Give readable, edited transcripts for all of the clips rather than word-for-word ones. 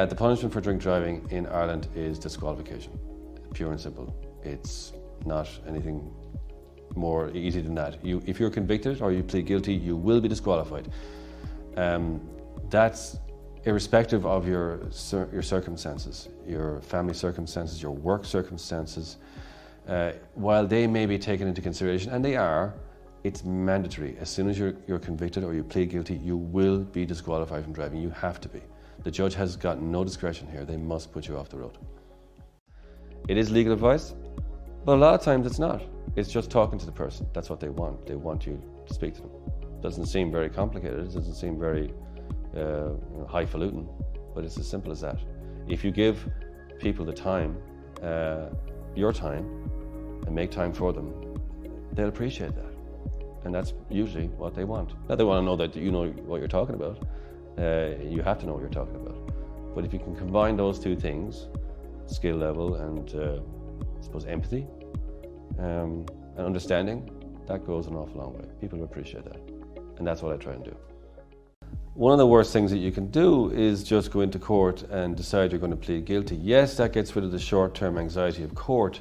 The punishment for drink driving in Ireland is disqualification, pure and simple. It's not anything more easy than that. If you're convicted or you plead guilty, you will be disqualified. That's irrespective of your circumstances, your family circumstances, your work circumstances. While they may be taken into consideration, and they are, it's mandatory. As soon as you're convicted or you plead guilty, you will be disqualified from driving. You have to be. The judge has got no discretion here. They must put you off the road. It is legal advice, but a lot of times it's not. It's just talking to the person. That's what they want. They want you to speak to them. Doesn't seem very complicated. It doesn't seem very highfalutin, but it's as simple as that. If you give people the time, your time, and make time for them, they'll appreciate that. And that's usually what they want. Now, they want to know that you know what you're talking about. You have to know what you're talking about. But if you can combine those two things, skill level and I suppose empathy and understanding, that goes an awful long way. People appreciate that. And that's what I try and do. One of the worst things that you can do is just go into court and decide you're going to plead guilty. Yes, that gets rid of the short-term anxiety of court,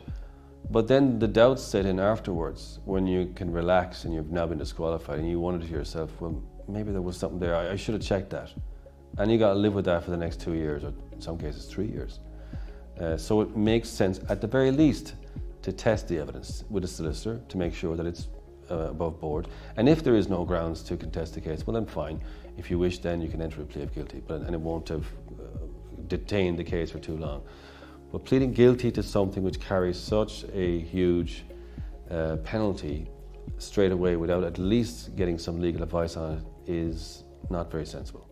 but then the doubts set in afterwards when you can relax and you've now been disqualified and you wonder to yourself, well, maybe there was something there, I should have checked that. And you got to live with that for the next 2 years, or in some cases 3 years. So it makes sense, at the very least, to test the evidence with a solicitor to make sure that it's above board. And if there is no grounds to contest the case, well then fine. If you wish, then you can enter a plea of guilty, and it won't have detained the case for too long. But pleading guilty to something which carries such a huge penalty straight away without at least getting some legal advice on it is not very sensible.